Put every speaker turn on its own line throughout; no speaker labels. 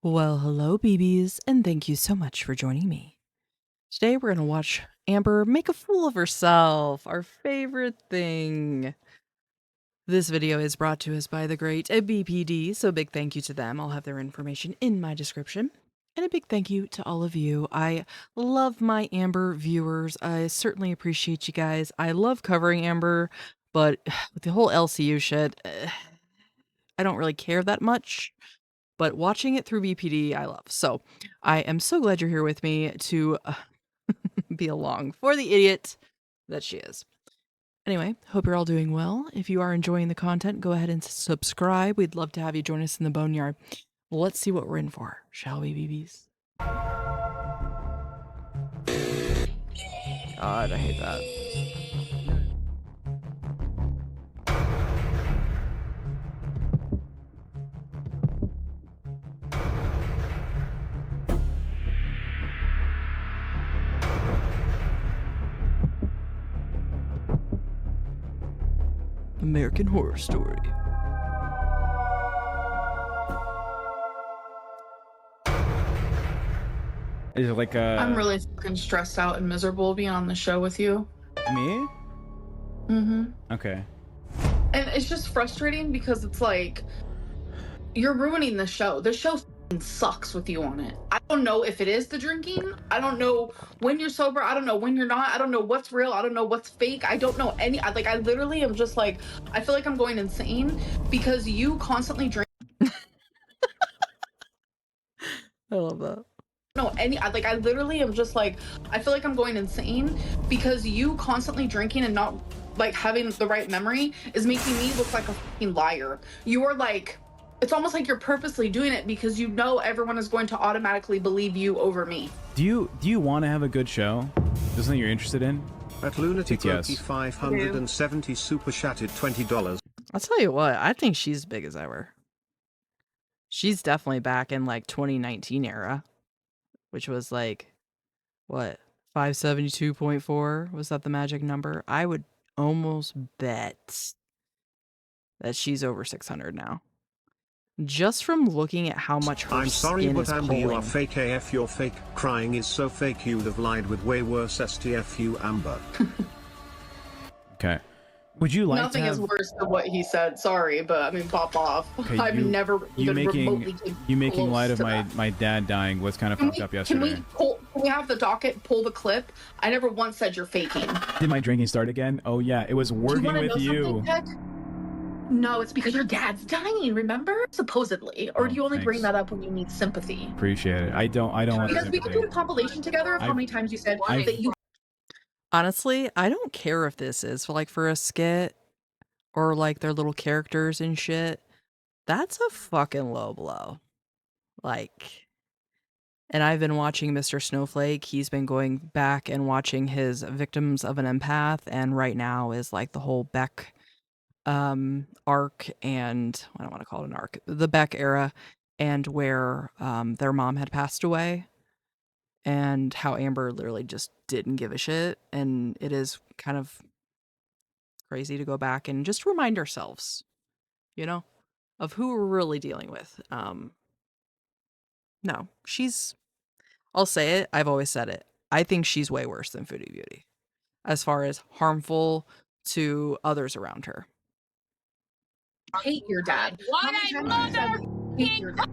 Well, hello, BBs, and thank you so much for joining me. Today, we're going to watch Amber make a fool of herself, our favorite thing. This video is brought to us by the great Bepeedee, so big thank you to them. I'll have their information in my description. And a big thank you to all of you. I love my Amber viewers. I certainly appreciate you guys. I love covering Amber, but with the whole LCU shit, I don't really care that much. But watching it through BPD, I love. So I am so glad you're here with me to be along for the idiot that she is. Anyway, hope you're all doing well. If you are enjoying the content, go ahead and subscribe. We'd love to have you join us in the boneyard. Let's see what we're in for, shall we, BBs? God, I hate that. American Horror Story.
Is it like
I'm really fucking stressed out and miserable being on the show with you.
me?
Mm-hmm.
Okay.
And it's just frustrating because it's like, you're ruining the show. The show fucking sucks with you on it. I don't know if it is the drinking. I don't know when you're sober. I don't know when you're not. I don't know what's real. I don't know what's fake. I don't know any. I literally am just like, I feel like I'm going insane because you constantly drink.
I love that.
I literally am just like, I feel like I'm going insane because you constantly drinking and not like having the right memory is making me look like a fucking liar. You are like, it's almost like you're purposely doing it because you know everyone is going to automatically believe you over me.
Do you want to have a good show? Is this something you're interested in?
At Lunatic
Yes.
570 super chatted $20.
I'll tell you what, I think she's big as ever. She's definitely back in like 2019 era, which was like, what, 572.4? Was that the magic number? I would almost bet that she's over 600 now. Just from looking at how much her
I'm sorry,
skin
but
is
Amber,
pulling.
you are fake AF. You're fake. Crying is so fake. You'd have lied with way worse STFU, Amber.
Okay. Would you like
Nothing
to
is
have...
worse than what he said. Sorry, but I mean, pop off.
Okay,
I've never
you
even remotely
making
came
making
close
light of
to
my
that.
my dad dying was kind of fucked up yesterday.
Can we have the docket pull the clip? I never once said you're faking.
Did my drinking start again? Oh yeah, it was working
wanna
with
know
you.
something, Tech? No, it's because your dad's dying, remember? Supposedly. Or
Oh,
do you only bring
thanks.
that up when you need sympathy?
Appreciate it. I don't want the
Because we could
sympathy.
do a compilation together of how many times you said
I've-
that you.
Honestly, I don't care if this is like for a skit or like their little characters and shit. That's a fucking low blow. Like, and I've been watching Mr. Snowflake. He's been going back and watching his Victims of an Empath, and right now is like the whole Beck arc, and I don't want to call it an arc, the Beck era, and where their mom had passed away, and how Amber literally just didn't give a shit. And it is kind of crazy to go back and just remind ourselves, you know, of who we're really dealing with. No, I'll say it, I've always said it. I think she's way worse than Foodie Beauty as far as harmful to others around her.
Hate your dad.
What
How many
a
times you said that you hate your dad?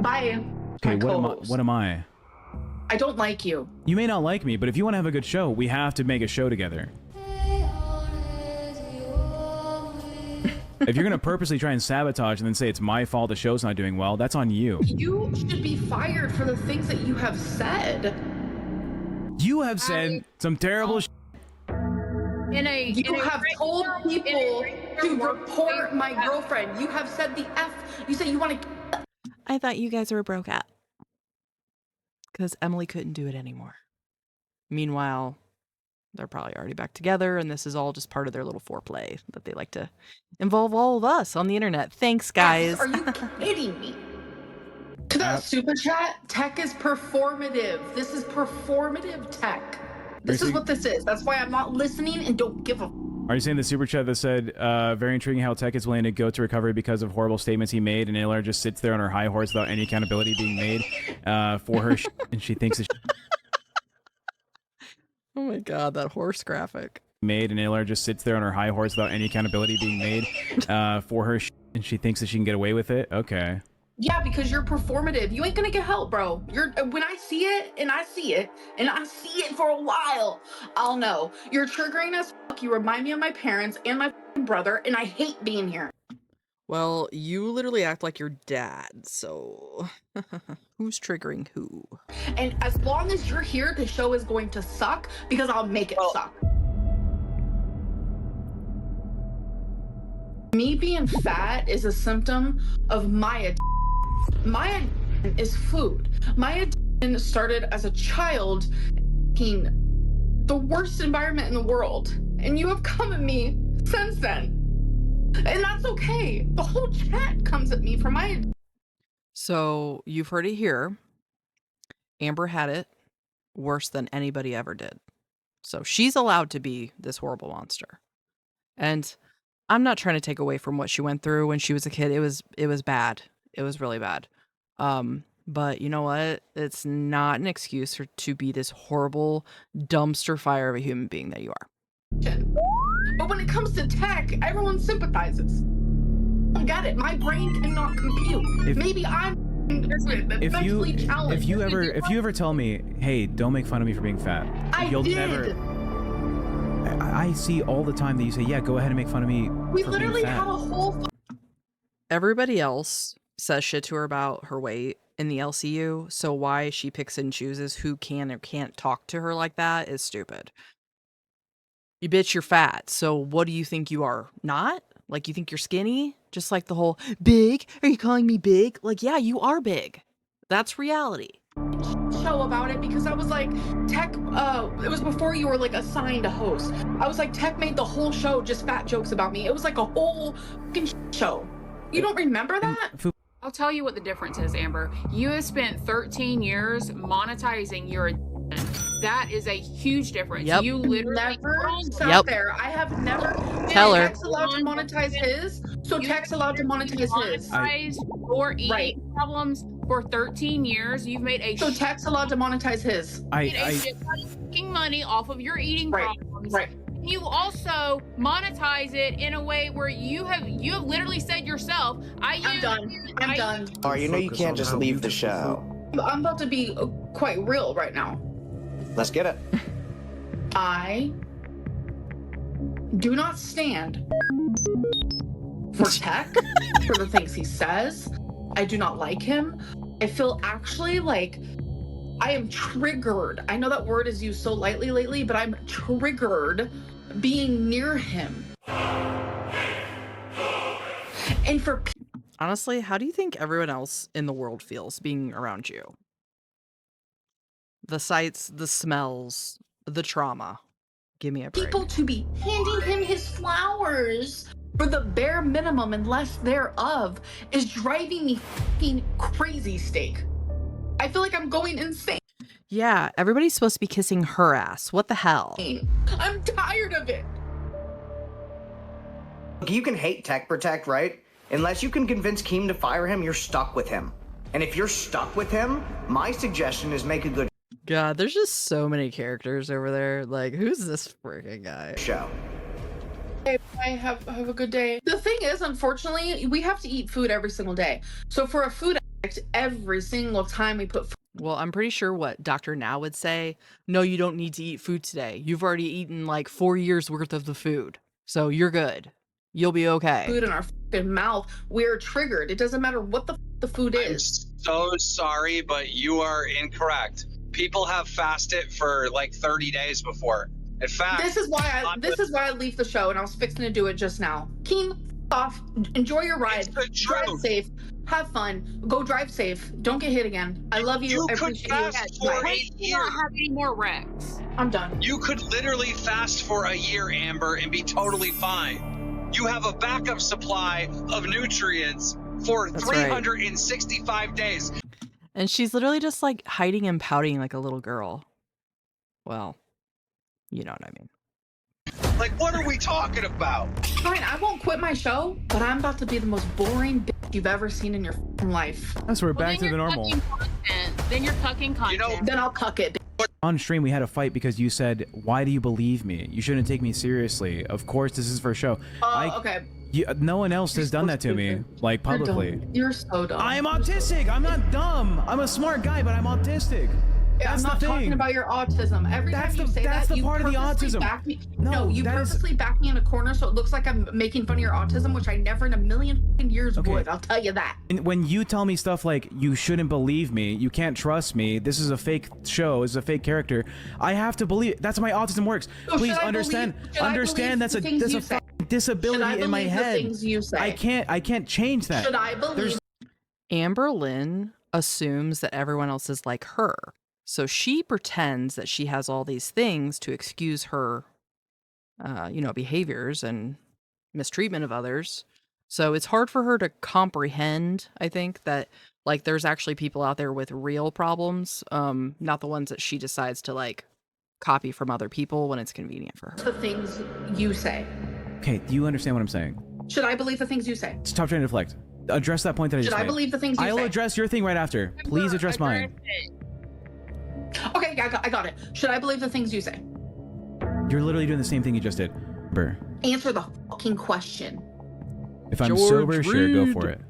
Bye.
Okay,
My
what
co-host.
am I?
I don't like you.
You may not like me, but if you want to have a good show, we have to make a show together. If you're gonna purposely try and sabotage and then say it's my fault the show's not doing well, that's on you.
You should be fired for the things that you have said.
You have said some terrible sh**.
You have told people to report my girlfriend. You have said the F. You say you want to.
I thought you guys were broke up because Emily couldn't do it anymore. Meanwhile, they're probably already back together, and this is all just part of their little foreplay that they like to involve all of us on the internet. Thanks, guys.
Are you kidding me? To that super chat, tech is performative. This is performative tech. This is what this is. That's why I'm not listening and don't give a.
Are you saying the super chat that said, very intriguing how Tech is willing to go to recovery because of horrible statements he made, and Aylar just sits there on her high horse without any accountability being made for her, and she thinks it's
Oh my god, that horse graphic.
made, and Aylar just sits there on her high horse without any accountability being made for her, and she thinks that she can get away with it? Okay.
Yeah, because you're performative. You ain't gonna get help, bro. When I see it, and I see it, and I see it for a while, I'll know. You're triggering us. You remind me of my parents and my brother, and I hate being here.
Well, you literally act like your dad, so who's triggering who?
And as long as you're here, the show is going to suck because I'll make it suck. Me being fat is a symptom of my addiction. My addiction is food. My addiction started as a child in the worst environment in the world. And you have come at me since then. And that's okay. The whole chat comes at me for my addiction.
So you've heard it here. Amber had it worse than anybody ever did. So she's allowed to be this horrible monster. And I'm not trying to take away from what she went through when she was a kid. It was bad. It was really bad. But you know what? It's not an excuse to be this horrible dumpster fire of a human being that you are.
But when it comes to tech, everyone sympathizes. I get it. My brain cannot compute. Maybe I'm mentally challenged.
If you ever tell me, hey, don't make fun of me for being fat, you'll never. I see all the time that you say, yeah, go ahead and make fun of me.
We literally have a whole.
Everybody else says shit to her about her weight in the LCU, so why she picks and chooses who can or can't talk to her like that is stupid. You bitch, you're fat, so what do you think you are? Not? Like, you think you're skinny? Just like the whole, big? Are you calling me big? Like, yeah, you are big. That's reality.
Show about it because I was like, Tech, it was before you were like assigned a host. I was like, Tech made the whole show just fat jokes about me. It was like a whole fucking show. You don't remember that?
I'll tell you what the difference is, Amber. You have spent 13 years monetizing your addiction. That is a huge difference.
Yep.
You literally
never sat there. I have never.
Tell her.
Tech's allowed to monetize his, so Tech's allowed to monetize his.
Monetized your eating problems for 13 years. You've made a
so Tech's allowed to monetize his.
Making money off of your eating problems.
Right.
You also monetize it in a way where you have literally said yourself, I'm done.
Oh, you know you can't just leave the show.
I'm about to be quite real right now.
Let's get it.
I do not stand for Tech, for the things he says. I do not like him. I feel actually like I am triggered. I know that word is used so lightly lately, but I'm triggered being near him. And for
honestly, how do you think everyone else in the world feels being around you? The sights, the smells, the trauma. Give me a break.
people to be handing him his flowers for the bare minimum and less thereof is driving me fucking crazy, Steak. I feel like I'm going insane.
Yeah, everybody's supposed to be kissing her ass. What the hell?
I'm tired of it.
Look, you can hate Tech Protect, right? Unless you can convince Keem to fire him, you're stuck with him. And if you're stuck with him, my suggestion is make a good
God, there's just so many characters over there. Like, who's this freaking guy?
show.
Hey, bye. Have a good day. The thing is, unfortunately, we have to eat food every single day. So for a food addict, every single time we put food.
Well, I'm pretty sure what Dr. Now would say, no, you don't need to eat food today. You've already eaten like 4 years worth of the food. So you're good. You'll be okay.
Food in our fucking mouth, we're triggered. It doesn't matter what the food is.
I'm so sorry, but you are incorrect. People have fasted for like 30 days before. In fact,
this is why I leave the show, and I was fixing to do it just now. Keem, off. Enjoy your ride. Drive safe. Have fun. Go drive safe. Don't get hit again. I love you.
You could fast for a year.
Not have any more wrecks.
I'm done.
You could literally fast for a year, Amber, and be totally fine. You have a backup supply of nutrients for 365 days.
And she's literally just like hiding and pouting like a little girl. Well, you know what I mean.
Like, what are we talking about?
Fine, I won't quit my show, but I'm about to be the most boring bitch you've ever seen in your life.
That's we're back to the normal.
Then you're cucking content.
You know,
Then I'll cuck it.
On stream, we had a fight because you said, "Why do you believe me? You shouldn't take me seriously." Of course, this is for show.
Okay.
No one else has done that to me, like publicly.
You're so dumb.
I am autistic. I'm not dumb. I'm a smart guy, but I'm autistic.
I'm not talking about your autism. Every time you say that, you
part of the autism.
back me.
No,
No, you
that is-
purposely back me in a corner so it looks like I'm making fun of your autism, which I never in a million fucking years
Okay.
would. I'll tell you that.
And when you tell me stuff like you shouldn't believe me, you can't trust me, this is a fake show, this is a fake character, I have to believe. That's how my autism works.
So
Please
should I
understand.
believe- should I
Understand
believe
that's a
the things you say?
fucking disability
Should I
in my
believe the
head.
things you say?
I can't change that.
Should I believe?
Amberlynn assumes that everyone else is like her. So she pretends that she has all these things to excuse her, behaviors and mistreatment of others. So it's hard for her to comprehend, I think, that like there's actually people out there with real problems, not the ones that she decides to like copy from other people when it's convenient for her.
The things you say.
Okay, do you understand what I'm saying?
Should I believe the things you say?
Stop trying to deflect. Address that point that I
Should
just
I
made.
believe the things you
I'll
say?
address your thing right after. Please address mine.
Okay, yeah, I got it. Should I believe the things you say?
You're literally doing the same thing you just did. Amber,
Answer the fucking question.
if I'm
George
sober, sure, go
Reed.
for it.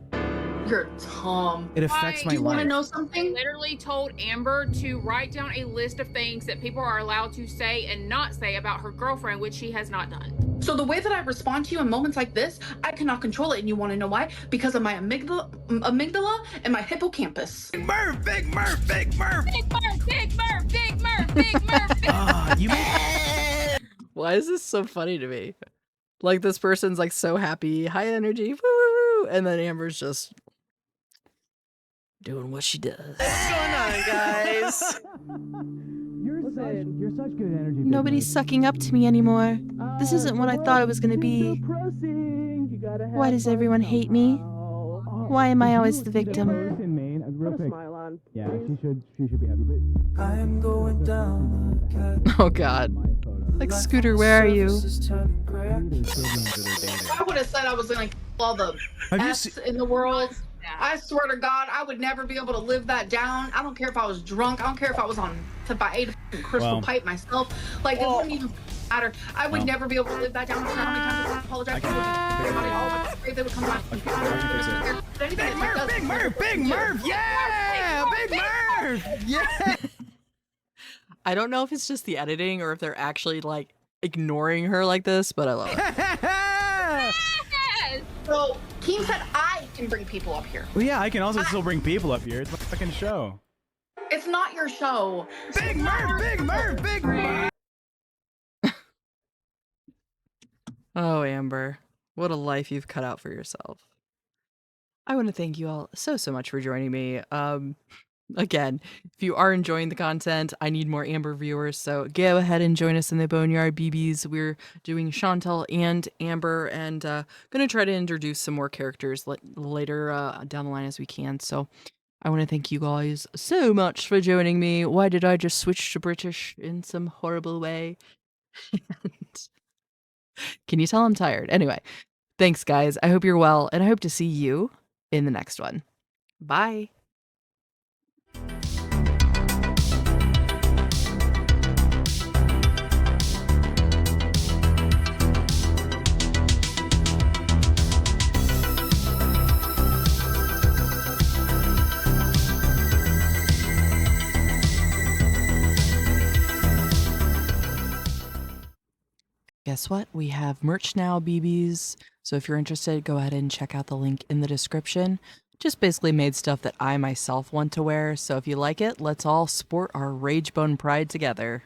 You're dumb.
It affects my
Do you want
life.
to know
I
something?
literally told Amber to write down a list of things that people are allowed to say and not say about her girlfriend, which she has not done.
So the way that I respond to you in moments like this, I cannot control it, and you want to know why? Because of my amygdala and my hippocampus.
Big Murph, Big Murph, Big Murph.
Big Murph, Big Murph, Big Murph, Big Murph.
You made
Why is this so funny to me? Like this person's like so happy, high energy, woo, woo, woo, and then Amber's just doing what she does.
What's going on, guys?
You're such good energy.
Nobody's sucking up to me anymore. This isn't what I thought it was going to be. Why does everyone hate me? Why am I always the victim?
Yeah, she should be happy.
I'm going down.
Oh God. Like Scooter, where are you?
I would have said I was gonna kill all the
Have you
S in the world. I swear to God, I would never be able to live that down. I don't care if I was drunk. I don't care if I ate a fucking crystal
Well.
pipe myself. Like, it wouldn't even matter. I would never be able to live that down. I don't know how many times I apologize. I would be they would come back.
Big Murph, Big Murph, Big Murph, yeah, Big Murph, yeah.
I don't know if it's just the editing or if they're actually like ignoring her like this, but I love it.
So, Keem said I can bring people up here.
Well, yeah, I can also still bring people up here. It's my fucking show.
It's not your show.
Big Murph, Big Murph, Big Murph.
Oh, Amber, what a life you've cut out for yourself. I want to thank you all so much for joining me. Again, if you are enjoying the content, I need more Amber viewers, so go ahead and join us in the Boneyard BBs. We're doing Chantal and Amber, and gonna try to introduce some more characters later down the line as we can. So I want to thank you guys so much for joining me. Why did I just switch to British in some horrible way? And can you tell I'm tired? Anyway, thanks guys. I hope you're well, and I hope to see you in the next one. Bye. Guess what? We have merch now, BBs. So if you're interested, go ahead and check out the link in the description. Just basically made stuff that I myself want to wear. So if you like it, let's all sport our Ragebone pride together.